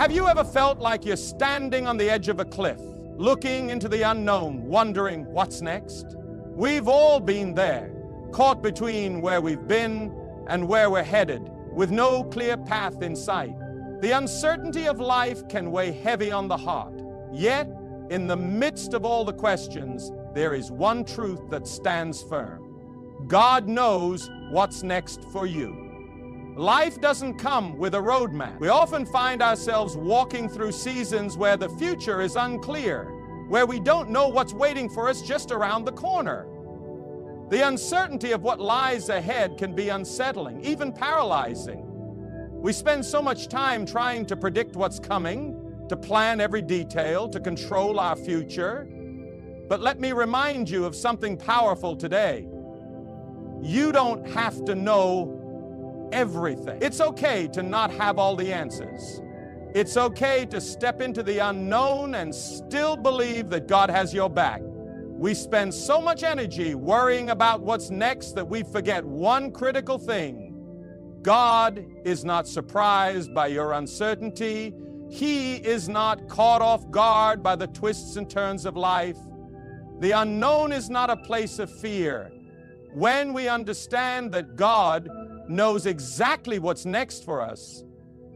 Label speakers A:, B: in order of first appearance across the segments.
A: Have you ever felt like you're standing on the edge of a cliff, looking into the unknown, wondering what's next? We've all been there, caught between where we've been and where we're headed, with no clear path in sight. The uncertainty of life can weigh heavy on the heart. Yet, in the midst of all the questions, there is one truth that stands firm. God knows what's next for you. Life doesn't come with a roadmap. We often find ourselves walking through seasons where the future is unclear, where we don't know what's waiting for us just around the corner. The uncertainty of what lies ahead can be unsettling, even paralyzing. We spend so much time trying to predict what's coming, to plan every detail, to control our future. But let me remind you of something powerful today. You don't have to know everything. It's okay to not have all the answers. It's okay to step into the unknown and still believe that God has your back. We spend so much energy worrying about what's next that we forget one critical thing. God is not surprised by your uncertainty. He is not caught off guard by the twists and turns of life. The unknown is not a place of fear. When we understand that God knows exactly what's next for us,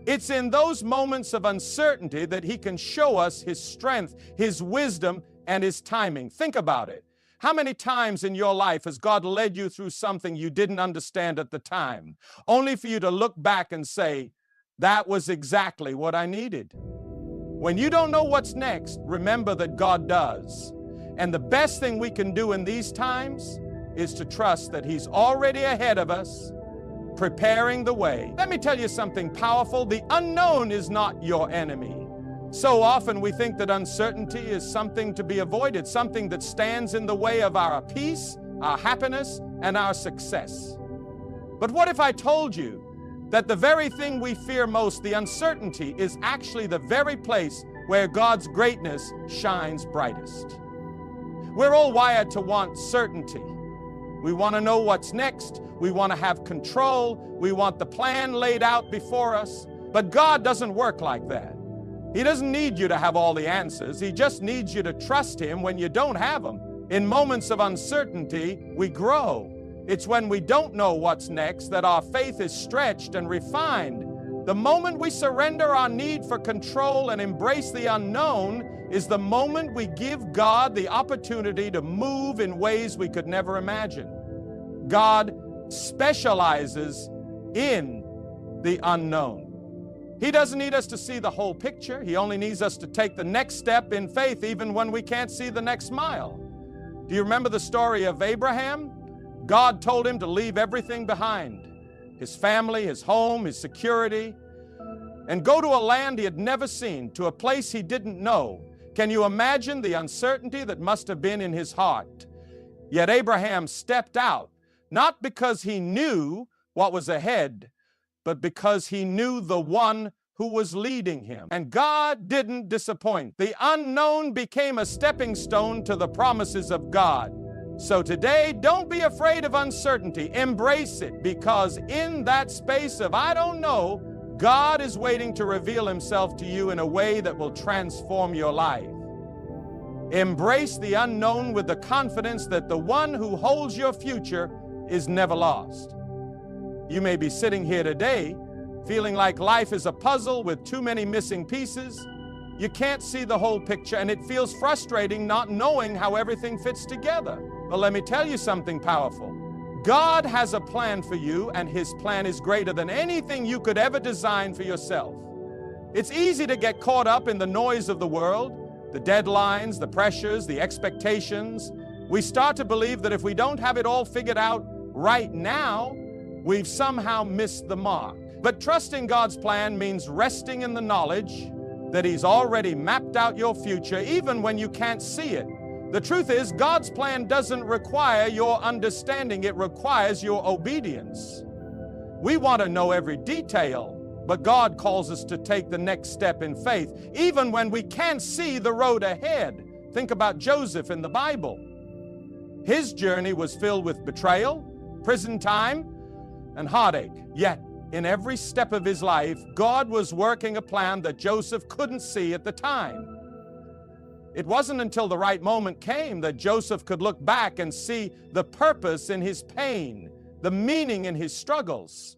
A: it's in those moments of uncertainty that He can show us His strength, His wisdom, and His timing. Think about it. How many times in your life has God led you through something you didn't understand at the time, only for you to look back and say, that was exactly what I needed? When you don't know what's next, remember that God does. And the best thing we can do in these times is to trust that He's already ahead of us, preparing the way. Let me tell you something powerful. The unknown is not your enemy. So often we think that uncertainty is something to be avoided, something that stands in the way of our peace, our happiness, and our success. But what if I told you that the very thing we fear most, the uncertainty, is actually the very place where God's greatness shines brightest? We're all wired to want certainty. We want to know what's next. We want to have control. We want the plan laid out before us. But God doesn't work like that. He doesn't need you to have all the answers. He just needs you to trust Him when you don't have them. In moments of uncertainty, we grow. It's when we don't know what's next that our faith is stretched and refined. The moment we surrender our need for control and embrace the unknown is the moment we give God the opportunity to move in ways we could never imagine. God specializes in the unknown. He doesn't need us to see the whole picture. He only needs us to take the next step in faith even when we can't see the next mile. Do you remember the story of Abraham? God told him to leave everything behind, his family, his home, his security, and go to a land he had never seen, to a place he didn't know. Can you imagine the uncertainty that must have been in his heart? Yet Abraham stepped out, not because he knew what was ahead, but because he knew the one who was leading him. And God didn't disappoint. The unknown became a stepping stone to the promises of God. So today, don't be afraid of uncertainty. Embrace it, because in that space of I don't know, God is waiting to reveal Himself to you in a way that will transform your life. Embrace the unknown with the confidence that the one who holds your future is never lost. You may be sitting here today feeling like life is a puzzle with too many missing pieces. You can't see the whole picture, and it feels frustrating not knowing how everything fits together. But let me tell you something powerful. God has a plan for you, and His plan is greater than anything you could ever design for yourself. It's easy to get caught up in the noise of the world, the deadlines, the pressures, the expectations. We start to believe that if we don't have it all figured out right now, we've somehow missed the mark. But trusting God's plan means resting in the knowledge that He's already mapped out your future, even when you can't see it. The truth is, God's plan doesn't require your understanding, it requires your obedience. We want to know every detail, but God calls us to take the next step in faith, even when we can't see the road ahead. Think about Joseph in the Bible. His journey was filled with betrayal, prison time, and heartache. Yet, in every step of his life, God was working a plan that Joseph couldn't see at the time. It wasn't until the right moment came that Joseph could look back and see the purpose in his pain, the meaning in his struggles.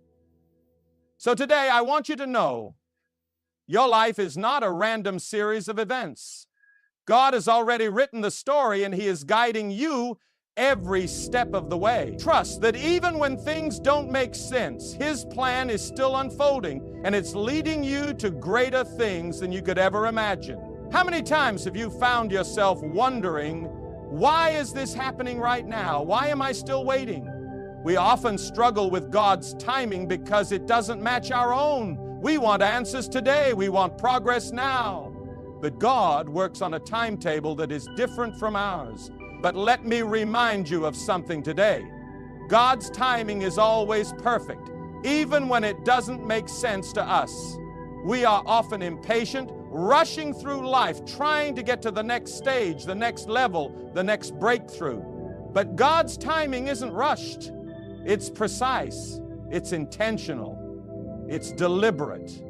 A: So today, I want you to know, your life is not a random series of events. God has already written the story, and He is guiding you every step of the way. Trust that even when things don't make sense, His plan is still unfolding, and it's leading you to greater things than you could ever imagine. How many times have you found yourself wondering, why is this happening right now? Why am I still waiting? We often struggle with God's timing because it doesn't match our own. We want answers today. We want progress now. But God works on a timetable that is different from ours. But let me remind you of something today. God's timing is always perfect, even when it doesn't make sense to us. We are often impatient, rushing through life, trying to get to the next stage, the next level, the next breakthrough. But God's timing isn't rushed. It's precise. It's intentional. It's deliberate.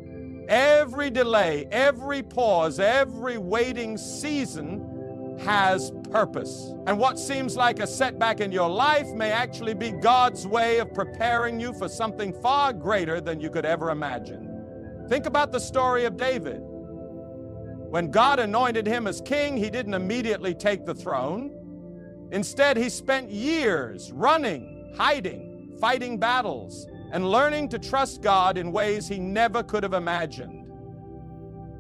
A: Every delay, every pause, every waiting season has purpose. And what seems like a setback in your life may actually be God's way of preparing you for something far greater than you could ever imagine. Think about the story of David. When God anointed him as king, he didn't immediately take the throne. Instead, he spent years running, hiding, fighting battles, and learning to trust God in ways he never could have imagined.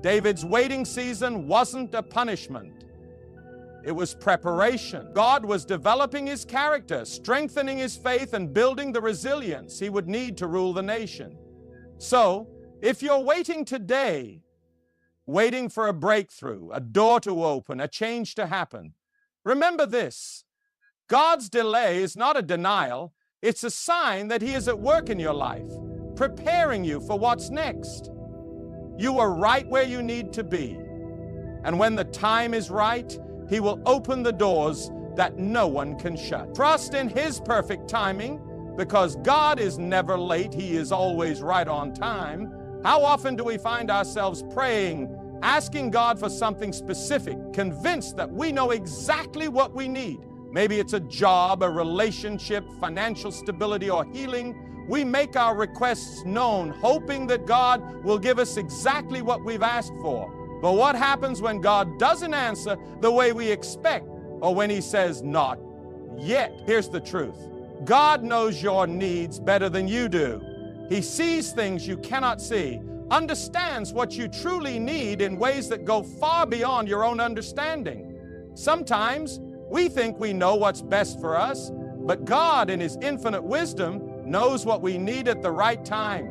A: David's waiting season wasn't a punishment. It was preparation. God was developing his character, strengthening his faith, and building the resilience he would need to rule the nation. So, if you're waiting today, waiting for a breakthrough, a door to open, a change to happen, remember this: God's delay is not a denial. It's a sign that He is at work in your life, preparing you for what's next. You are right where you need to be. And when the time is right, He will open the doors that no one can shut. Trust in His perfect timing, because God is never late. He is always right on time. How often do we find ourselves praying, asking God for something specific, convinced that we know exactly what we need? Maybe it's a job, a relationship, financial stability, or healing. We make our requests known, hoping that God will give us exactly what we've asked for. But what happens when God doesn't answer the way we expect, or when He says, not yet? Here's the truth. God knows your needs better than you do. He sees things you cannot see, understands what you truly need in ways that go far beyond your own understanding. Sometimes we think we know what's best for us, but God, in His infinite wisdom, knows what we need at the right time.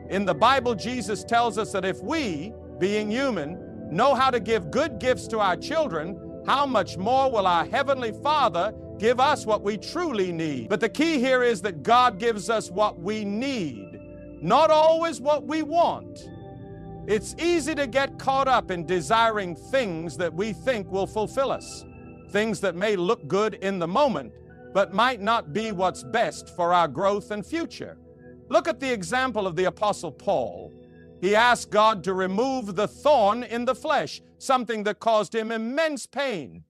A: In the Bible, Jesus tells us that if we, being human, know how to give good gifts to our children, how much more will our Heavenly Father give us what we truly need? But the key here is that God gives us what we need, not always what we want. It's easy to get caught up in desiring things that we think will fulfill us, things that may look good in the moment, but might not be what's best for our growth and future. Look at the example of the Apostle Paul. He asked God to remove the thorn in the flesh, something that caused him immense pain.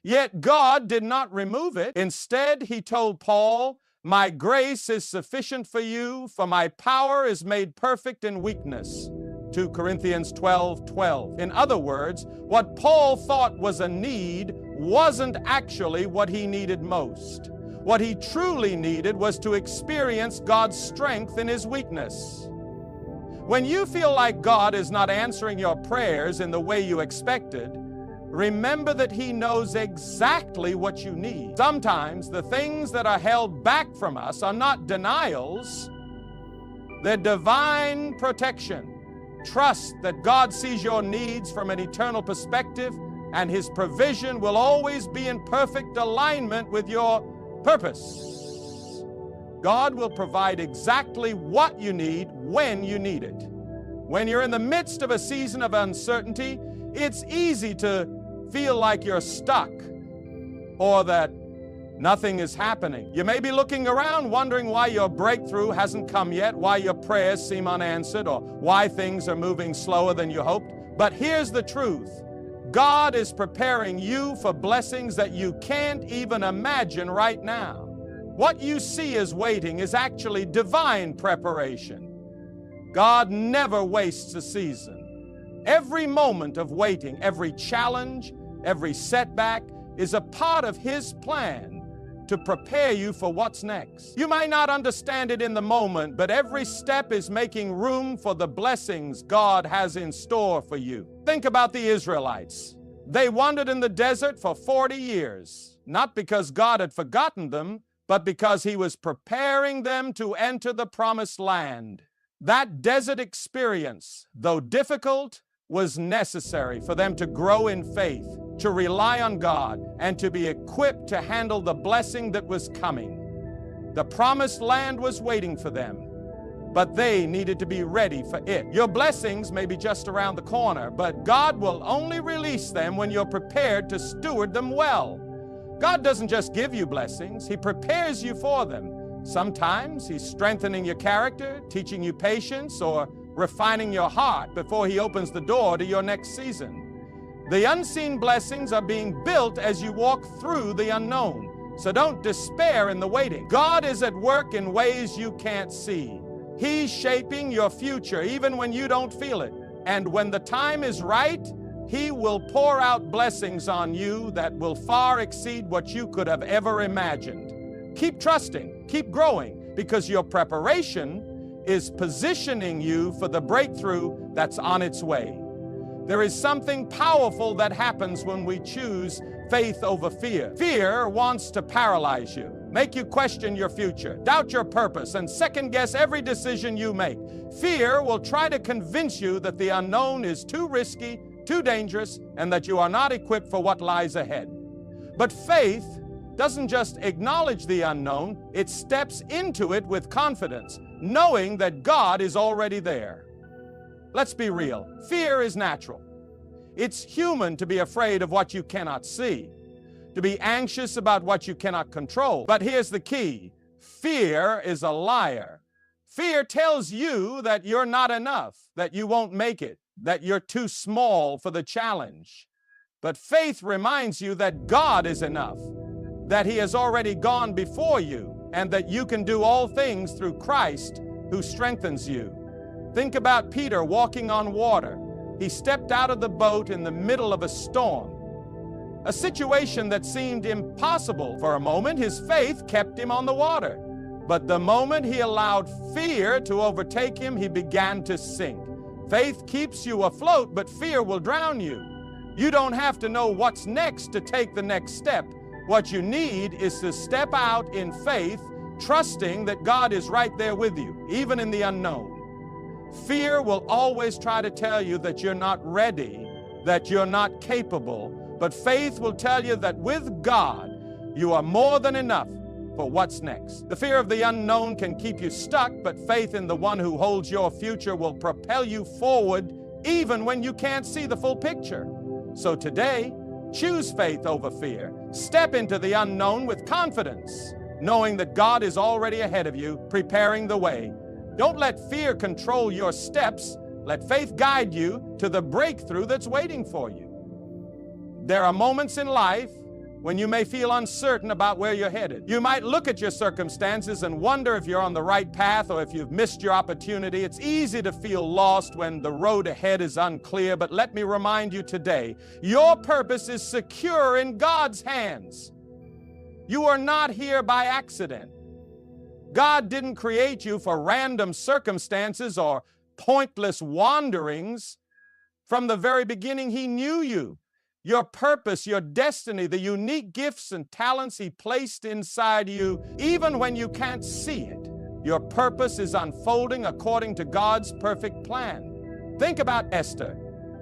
A: Yet God did not remove it. Instead, He told Paul, "My grace is sufficient for you, for my power is made perfect in weakness." 2 Corinthians 12:12. In other words, what Paul thought was a need wasn't actually what he needed most. What he truly needed was to experience God's strength in his weakness. When you feel like God is not answering your prayers in the way you expected, remember that He knows exactly what you need. Sometimes the things that are held back from us are not denials, they're divine protection. Trust that God sees your needs from an eternal perspective, and His provision will always be in perfect alignment with your purpose. God will provide exactly what you need when you need it. When you're in the midst of a season of uncertainty, it's easy to feel like you're stuck, or that Nothing is happening. You may be looking around wondering why your breakthrough hasn't come yet, why your prayers seem unanswered, or why things are moving slower than you hoped. But here's the truth. God is preparing you for blessings that you can't even imagine right now. What you see as waiting is actually divine preparation. God never wastes a season. Every moment of waiting, every challenge, every setback is a part of His plan to prepare you for what's next. You might not understand it in the moment, but every step is making room for the blessings God has in store for you. Think about the Israelites. They wandered in the desert for 40 years, not because God had forgotten them, but because He was preparing them to enter the promised land. That desert experience, though difficult, was necessary for them to grow in faith, to rely on God, and to be equipped to handle the blessing that was coming. The promised land was waiting for them, but they needed to be ready for it. Your blessings may be just around the corner, but God will only release them when you're prepared to steward them well. God doesn't just give you blessings, He prepares you for them. Sometimes He's strengthening your character, teaching you patience, or refining your heart before He opens the door to your next season. The unseen blessings are being built as you walk through the unknown. So don't despair in the waiting. God is at work in ways you can't see. He's shaping your future even when you don't feel it. And when the time is right, He will pour out blessings on you that will far exceed what you could have ever imagined. Keep trusting, keep growing, because your preparation is positioning you for the breakthrough that's on its way. There is something powerful that happens when we choose faith over fear. Fear wants to paralyze you, make you question your future, doubt your purpose, and second-guess every decision you make. Fear will try to convince you that the unknown is too risky, too dangerous, and that you are not equipped for what lies ahead. But faith doesn't just acknowledge the unknown, it steps into it with confidence, knowing that God is already there. Let's be real. Fear is natural. It's human to be afraid of what you cannot see, to be anxious about what you cannot control. But here's the key. Fear is a liar. Fear tells you that you're not enough, that you won't make it, that you're too small for the challenge. But faith reminds you that God is enough, that He has already gone before you, and that you can do all things through Christ who strengthens you. Think about Peter walking on water. He stepped out of the boat in the middle of a storm, a situation that seemed impossible. For a moment, his faith kept him on the water. But the moment he allowed fear to overtake him, he began to sink. Faith keeps you afloat, but fear will drown you. You don't have to know what's next to take the next step. What you need is to step out in faith, trusting that God is right there with you, even in the unknown. Fear will always try to tell you that you're not ready, that you're not capable, but faith will tell you that with God, you are more than enough for what's next. The fear of the unknown can keep you stuck, but faith in the one who holds your future will propel you forward even when you can't see the full picture. So today, choose faith over fear. Step into the unknown with confidence, knowing that God is already ahead of you, preparing the way. Don't let fear control your steps. Let faith guide you to the breakthrough that's waiting for you. There are moments in life when you may feel uncertain about where you're headed. You might look at your circumstances and wonder if you're on the right path or if you've missed your opportunity. It's easy to feel lost when the road ahead is unclear, but let me remind you today, your purpose is secure in God's hands. You are not here by accident. God didn't create you for random circumstances or pointless wanderings. From the very beginning, He knew you. Your purpose, your destiny, the unique gifts and talents He placed inside you, even when you can't see it. Your purpose is unfolding according to God's perfect plan. Think about Esther.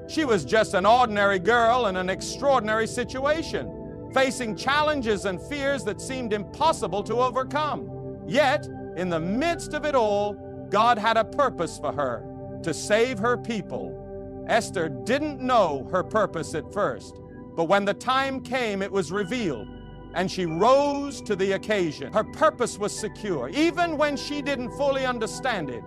A: She was just an ordinary girl in an extraordinary situation, facing challenges and fears that seemed impossible to overcome. Yet, in the midst of it all, God had a purpose for her, to save her people. Esther didn't know her purpose at first, but when the time came, it was revealed. and she rose to the occasion. Her purpose was secure, even when she didn't fully understand it.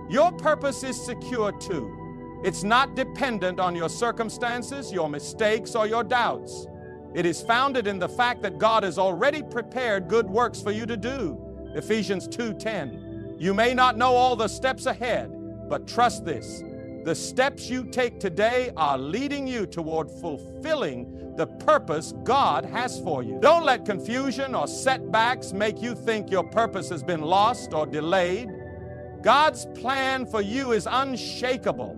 A: Your purpose is secure too. It's not dependent on your circumstances, your mistakes, or your doubts. It is founded in the fact that God has already prepared good works for you to do. Ephesians 2:10. You may not know all the steps ahead, but trust this. The steps you take today are leading you toward fulfilling the purpose God has for you. Don't let confusion or setbacks make you think your purpose has been lost or delayed. God's plan for you is unshakable.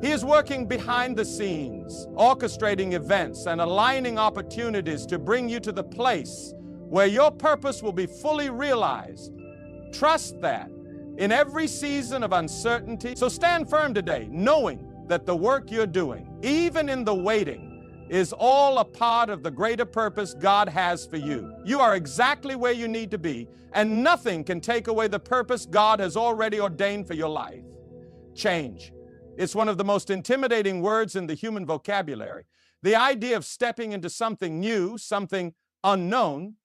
A: He is working behind the scenes, orchestrating events and aligning opportunities to bring you to the place where your purpose will be fully realized. Trust that in every season of uncertainty. So stand firm today, knowing that the work you're doing, even in the waiting, is all a part of the greater purpose God has for you. You are exactly where you need to be, and nothing can take away the purpose God has already ordained for your life. Change. It's one of the most intimidating words in the human vocabulary. The idea of stepping into something new, something unknown,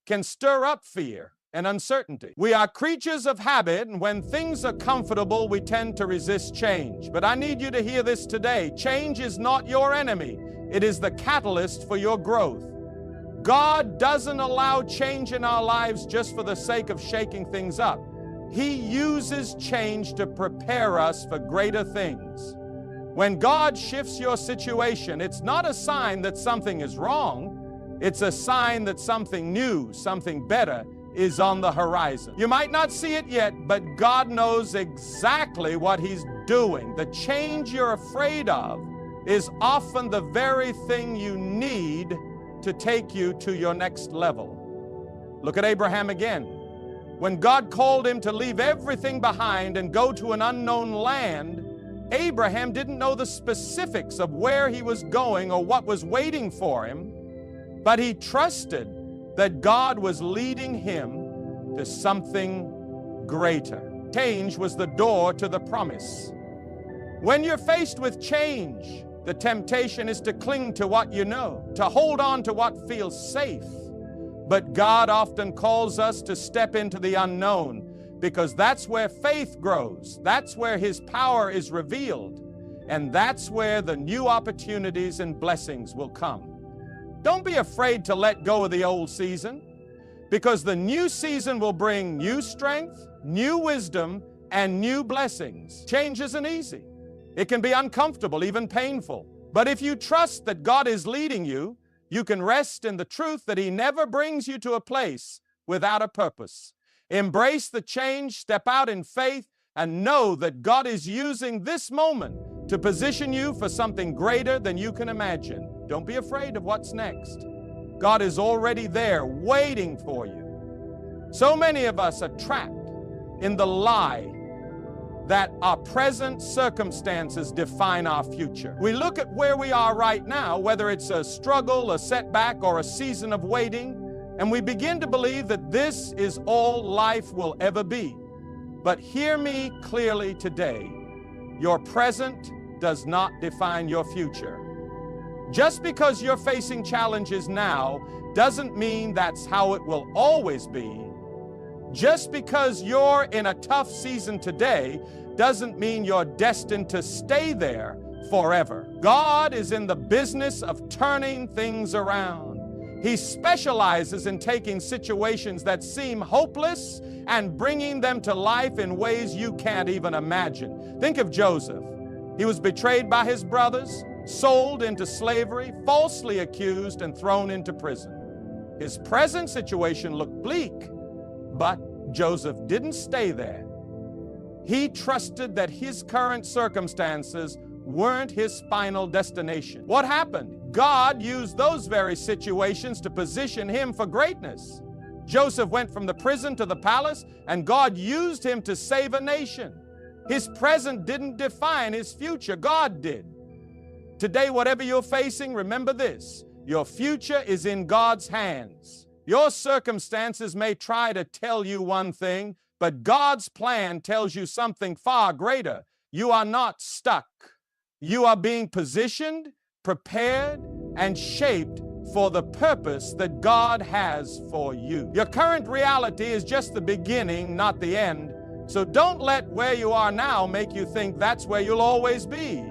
A: can stir up fear and uncertainty. We are creatures of habit, and when things are comfortable, we tend to resist change. But I need you to hear this today. Change is not your enemy. It is the catalyst for your growth. God doesn't allow change in our lives just for the sake of shaking things up. He uses change to prepare us for greater things. When God shifts your situation, it's not a sign that something is wrong. It's a sign that something new, something better is on the horizon. You might not see it yet, but God knows exactly what He's doing. The change you're afraid of is often the very thing you need to take you to your next level. Look at Abraham again. When God called him to leave everything behind and go to an unknown land, Abraham didn't know the specifics of where he was going or what was waiting for him, but he trusted that God was leading him to something greater. Change was the door to the promise. When you're faced with change, the temptation is to cling to what you know, to hold on to what feels safe. But God often calls us to step into the unknown, because that's where faith grows. That's where His power is revealed. And that's where the new opportunities and blessings will come. Don't be afraid to let go of the old season, because the new season will bring new strength, new wisdom, and new blessings. Change isn't easy. It can be uncomfortable, even painful. But if you trust that God is leading you, you can rest in the truth that He never brings you to a place without a purpose. Embrace the change, step out in faith, and know that God is using this moment to position you for something greater than you can imagine. Don't be afraid of what's next. God is already there, waiting for you. So many of us are trapped in the lie that our present circumstances define our future. We look at where we are right now, whether it's a struggle, a setback, or a season of waiting, and we begin to believe that this is all life will ever be. But hear me clearly today. Your present does not define your future. Just because you're facing challenges now doesn't mean that's how it will always be. Just because you're in a tough season today doesn't mean you're destined to stay there forever. God is in the business of turning things around. He specializes in taking situations that seem hopeless and bringing them to life in ways you can't even imagine. Think of Joseph. He was betrayed by his brothers, sold into slavery, falsely accused, and thrown into prison. His present situation looked bleak, but Joseph didn't stay there. He trusted that his current circumstances weren't his final destination. What happened? God used those very situations to position him for greatness. Joseph went from the prison to the palace, and God used him to save a nation. His present didn't define his future. God did. Today, whatever you're facing, remember this: your future is in God's hands. Your circumstances may try to tell you one thing, but God's plan tells you something far greater. You are not stuck. You are being positioned, prepared, and shaped for the purpose that God has for you. Your current reality is just the beginning, not the end. So don't let where you are now make you think that's where you'll always be.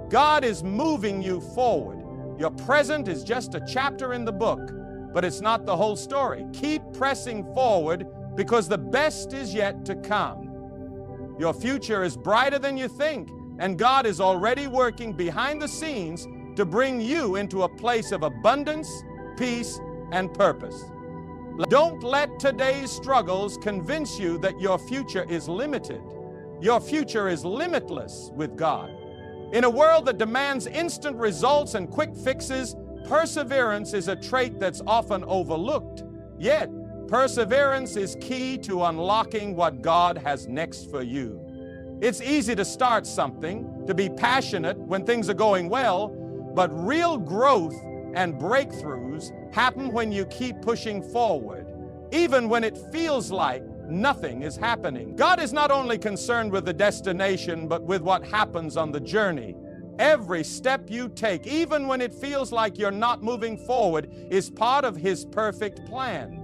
A: God is moving you forward. Your present is just a chapter in the book, but it's not the whole story. Keep pressing forward because the best is yet to come. Your future is brighter than you think, and God is already working behind the scenes to bring you into a place of abundance, peace, and purpose. Don't let today's struggles convince you that your future is limited. Your future is limitless with God. In a world that demands instant results and quick fixes, perseverance is a trait that's often overlooked. Yet, perseverance is key to unlocking what God has next for you. It's easy to start something, to be passionate when things are going well, but real growth and breakthroughs happen when you keep pushing forward, even when it feels like nothing is happening. God is not only concerned with the destination, but with what happens on the journey. Every step you take, even when it feels like you're not moving forward, is part of His perfect plan.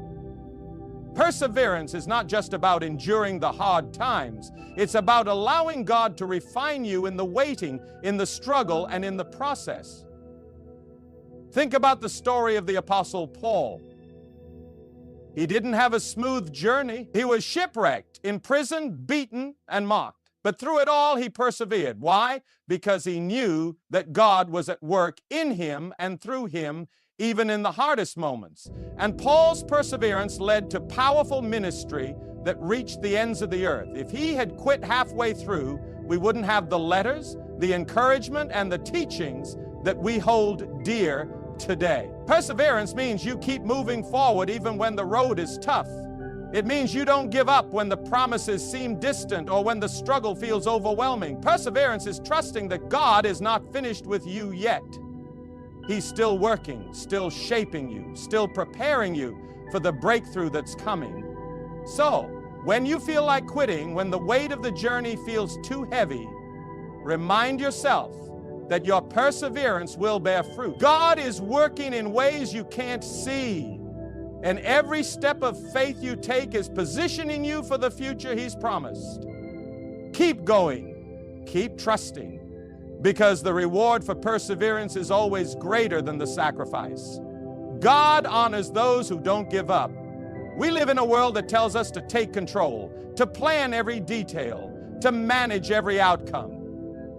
A: Perseverance is not just about enduring the hard times. It's about allowing God to refine you in the waiting, in the struggle, and in the process. Think about the story of the Apostle Paul. He didn't have a smooth journey. He was shipwrecked, imprisoned, beaten, and mocked. But through it all, he persevered. Why? Because he knew that God was at work in him and through him, even in the hardest moments. And Paul's perseverance led to powerful ministry that reached the ends of the earth. If he had quit halfway through, we wouldn't have the letters, the encouragement, and the teachings that we hold dear today. Perseverance means you keep moving forward even when the road is tough. It means you don't give up when the promises seem distant or when the struggle feels overwhelming. Perseverance is trusting that God is not finished with you yet. He's still working, still shaping you, still preparing you for the breakthrough that's coming. So, when you feel like quitting, when the weight of the journey feels too heavy, remind yourself that your perseverance will bear fruit. God is working in ways you can't see, and every step of faith you take is positioning you for the future He's promised. Keep going, keep trusting, because the reward for perseverance is always greater than the sacrifice. God honors those who don't give up. We live in a world that tells us to take control, to plan every detail, to manage every outcome.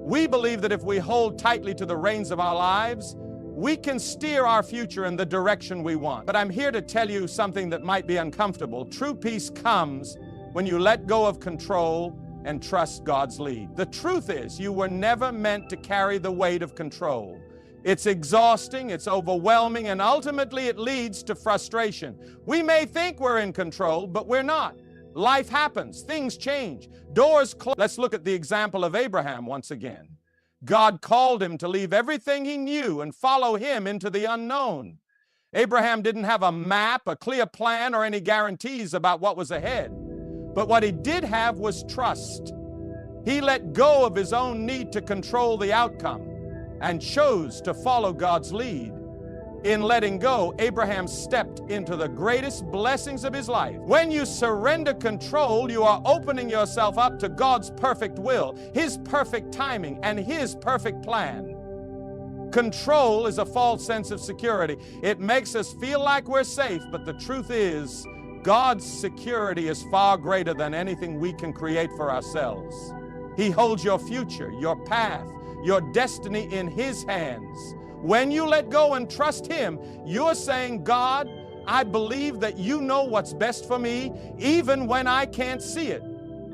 A: We believe that if we hold tightly to the reins of our lives, we can steer our future in the direction we want. But I'm here to tell you something that might be uncomfortable. True peace comes when you let go of control and trust God's lead. The truth is, you were never meant to carry the weight of control. It's exhausting, it's overwhelming, and ultimately it leads to frustration. We may think we're in control, but we're not. Life happens, things change, doors close. Let's look at the example of Abraham once again. God called him to leave everything he knew and follow him into the unknown. Abraham didn't have a map, a clear plan, or any guarantees about what was ahead. But what he did have was trust. He let go of his own need to control the outcome and chose to follow God's lead. In letting go, Abraham stepped into the greatest blessings of his life. When you surrender control, you are opening yourself up to God's perfect will, His perfect timing, and His perfect plan. Control is a false sense of security. It makes us feel like we're safe, but the truth is, God's security is far greater than anything we can create for ourselves. He holds your future, your path, your destiny in His hands. When you let go and trust Him, you're saying, God, I believe that You know what's best for me, even when I can't see it.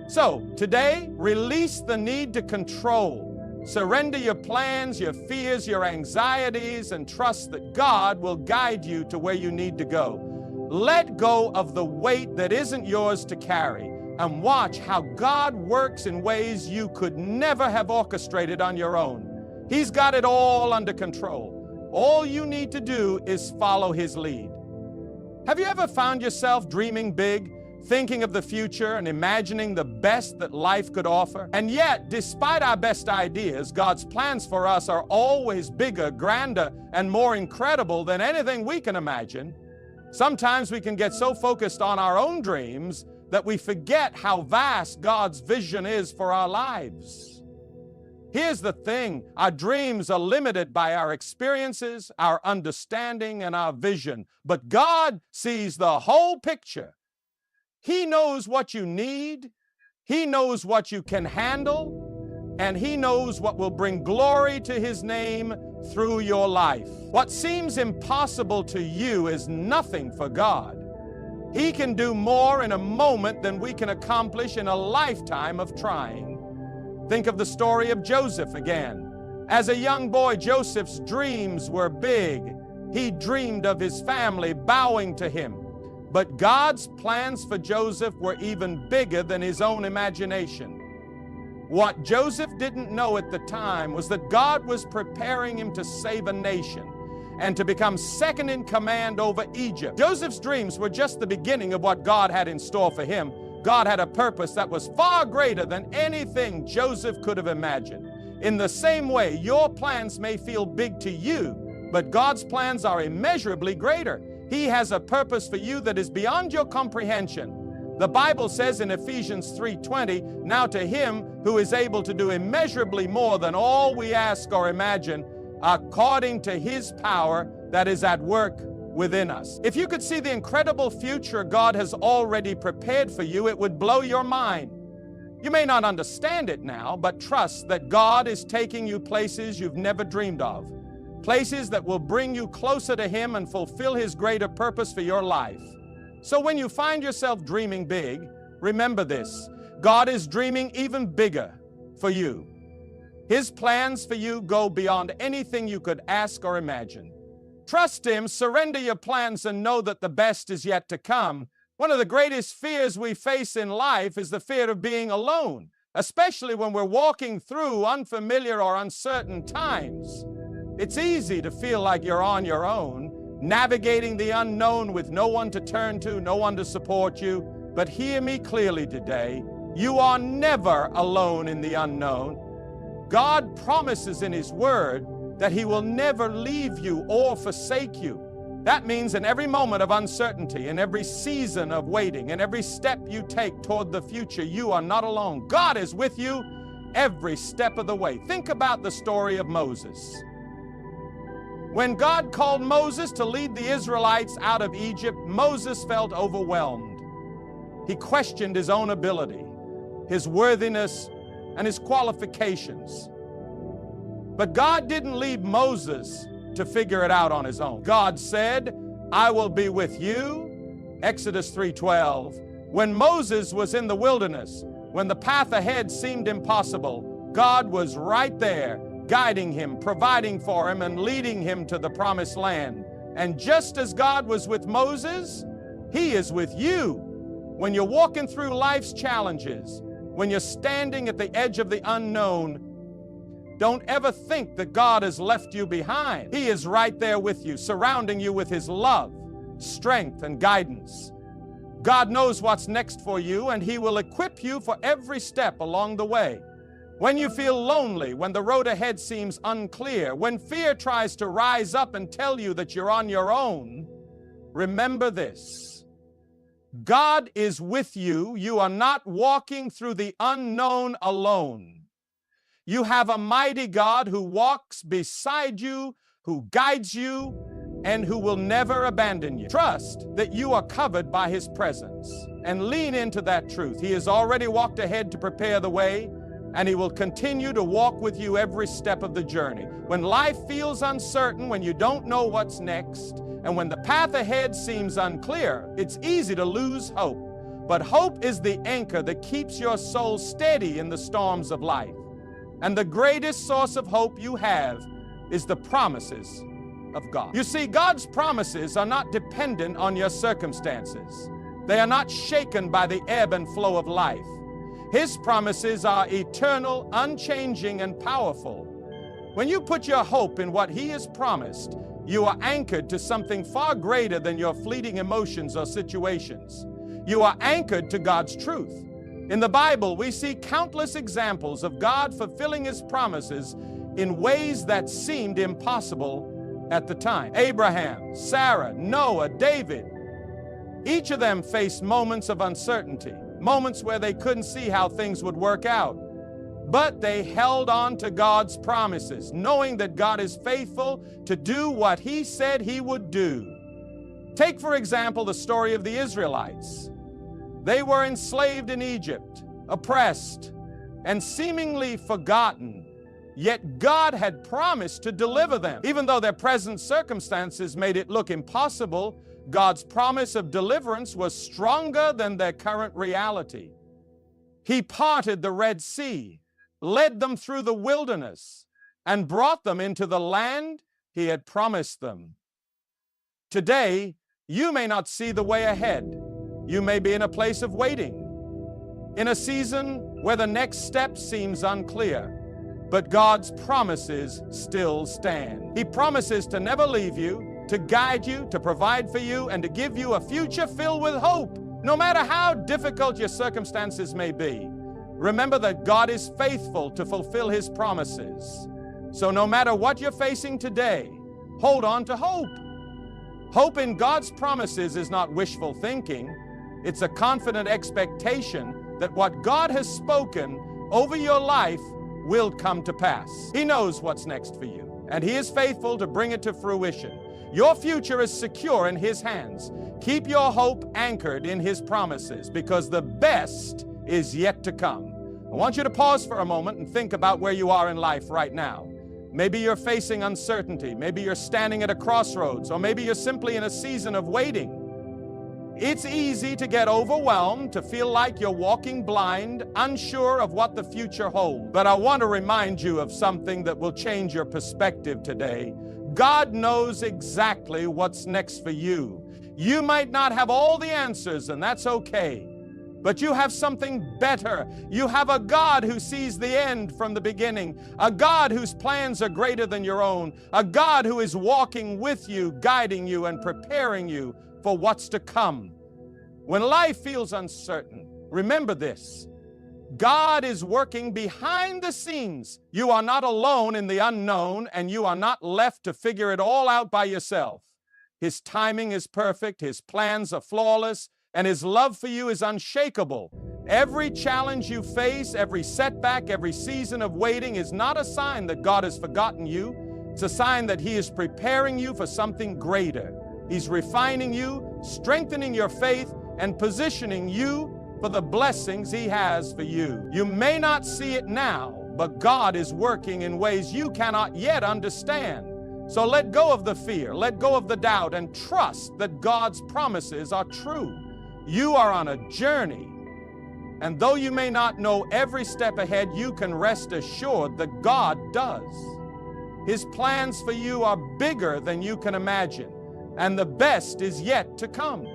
A: So, today, release the need to control. Surrender your plans, your fears, your anxieties, and trust that God will guide you to where you need to go. Let go of the weight that isn't yours to carry, and watch how God works in ways you could never have orchestrated on your own. He's got it all under control. All you need to do is follow His lead. Have you ever found yourself dreaming big, thinking of the future and imagining the best that life could offer. And yet, despite our best ideas, God's plans for us are always bigger, grander, and more incredible than anything we can imagine. Sometimes we can get so focused on our own dreams that we forget how vast God's vision is for our lives. Here's the thing, our dreams are limited by our experiences, our understanding, and our vision. But God sees the whole picture. He knows what you need, He knows what you can handle, and He knows what will bring glory to His name through your life. What seems impossible to you is nothing for God. He can do more in a moment than we can accomplish in a lifetime of trying. Think of the story of Joseph again. As a young boy, Joseph's dreams were big. He dreamed of his family bowing to him. But God's plans for Joseph were even bigger than his own imagination. What Joseph didn't know at the time was that God was preparing him to save a nation and to become second in command over Egypt. Joseph's dreams were just the beginning of what God had in store for him. God had a purpose that was far greater than anything Joseph could have imagined. In the same way, your plans may feel big to you, but God's plans are immeasurably greater. He has a purpose for you that is beyond your comprehension. The Bible says in Ephesians 3:20, "Now to Him who is able to do immeasurably more than all we ask or imagine, according to His power that is at work within us." If you could see the incredible future God has already prepared for you, it would blow your mind. You may not understand it now, but trust that God is taking you places you've never dreamed of. Places that will bring you closer to Him and fulfill His greater purpose for your life. So when you find yourself dreaming big, remember this: God is dreaming even bigger for you. His plans for you go beyond anything you could ask or imagine. Trust Him, surrender your plans, and know that the best is yet to come. One of the greatest fears we face in life is the fear of being alone, especially when we're walking through unfamiliar or uncertain times. It's easy to feel like you're on your own, navigating the unknown with no one to turn to, no one to support you. But hear me clearly today, you are never alone in the unknown. God promises in His Word that He will never leave you or forsake you. That means in every moment of uncertainty, in every season of waiting, in every step you take toward the future, you are not alone. God is with you every step of the way. Think about the story of Moses. When God called Moses to lead the Israelites out of Egypt, Moses felt overwhelmed. He questioned his own ability, his worthiness, and his qualifications. But God didn't leave Moses to figure it out on his own. God said, "I will be with you," Exodus 3:12. When Moses was in the wilderness, when the path ahead seemed impossible, God was right there, guiding him, providing for him, and leading him to the promised land. And just as God was with Moses, He is with you. When you're walking through life's challenges, when you're standing at the edge of the unknown, don't ever think that God has left you behind. He is right there with you, surrounding you with His love, strength, and guidance. God knows what's next for you, and He will equip you for every step along the way. When you feel lonely, when the road ahead seems unclear, when fear tries to rise up and tell you that you're on your own, remember this: God is with you. You are not walking through the unknown alone. You have a mighty God who walks beside you, who guides you, and who will never abandon you. Trust that you are covered by His presence and lean into that truth. He has already walked ahead to prepare the way, and He will continue to walk with you every step of the journey. When life feels uncertain, when you don't know what's next, and when the path ahead seems unclear, it's easy to lose hope. But hope is the anchor that keeps your soul steady in the storms of life. And the greatest source of hope you have is the promises of God. You see, God's promises are not dependent on your circumstances. They are not shaken by the ebb and flow of life. His promises are eternal, unchanging, and powerful. When you put your hope in what He has promised, you are anchored to something far greater than your fleeting emotions or situations. You are anchored to God's truth. In the Bible, we see countless examples of God fulfilling His promises in ways that seemed impossible at the time. Abraham, Sarah, Noah, David, each of them faced moments of uncertainty, moments where they couldn't see how things would work out. But they held on to God's promises, knowing that God is faithful to do what He said He would do. Take, for example, the story of the Israelites. They were enslaved in Egypt, oppressed, and seemingly forgotten, yet God had promised to deliver them. Even though their present circumstances made it look impossible, God's promise of deliverance was stronger than their current reality. He parted the Red Sea, led them through the wilderness, and brought them into the land He had promised them. Today, you may not see the way ahead. You may be in a place of waiting, in a season where the next step seems unclear, but God's promises still stand. He promises to never leave you, to guide you, to provide for you, and to give you a future filled with hope. No matter how difficult your circumstances may be, remember that God is faithful to fulfill His promises. So no matter what you're facing today, hold on to hope. Hope in God's promises is not wishful thinking. It's a confident expectation that what God has spoken over your life will come to pass. He knows what's next for you, and He is faithful to bring it to fruition. Your future is secure in His hands. Keep your hope anchored in His promises, because the best is yet to come. I want you to pause for a moment and think about where you are in life right now. Maybe you're facing uncertainty. Maybe you're standing at a crossroads, or maybe you're simply in a season of waiting. It's easy to get overwhelmed, to feel like you're walking blind, unsure of what the future holds. But I want to remind you of something that will change your perspective today. God knows exactly what's next for you. You might not have all the answers, and that's okay. But you have something better. You have a God who sees the end from the beginning, a God whose plans are greater than your own, a God who is walking with you, guiding you, and preparing you for what's to come. When life feels uncertain, remember this: God is working behind the scenes. You are not alone in the unknown, and you are not left to figure it all out by yourself. His timing is perfect, His plans are flawless, and His love for you is unshakable. Every challenge you face, every setback, every season of waiting is not a sign that God has forgotten you. It's a sign that He is preparing you for something greater. He's refining you, strengthening your faith, and positioning you for the blessings He has for you. You may not see it now, but God is working in ways you cannot yet understand. So let go of the fear, let go of the doubt, and trust that God's promises are true. You are on a journey, and though you may not know every step ahead, you can rest assured that God does. His plans for you are bigger than you can imagine, and the best is yet to come.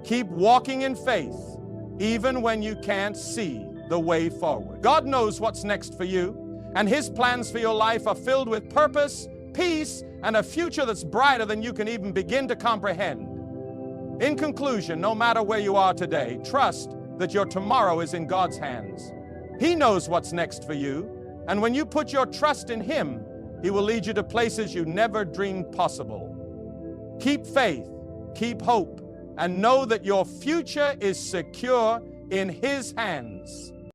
A: Keep walking in faith, even when you can't see the way forward. God knows what's next for you, and His plans for your life are filled with purpose, peace, and a future that's brighter than you can even begin to comprehend. In conclusion, no matter where you are today, trust that your tomorrow is in God's hands. He knows what's next for you, and when you put your trust in Him, He will lead you to places you never dreamed possible. Keep faith, keep hope, and know that your future is secure in His hands.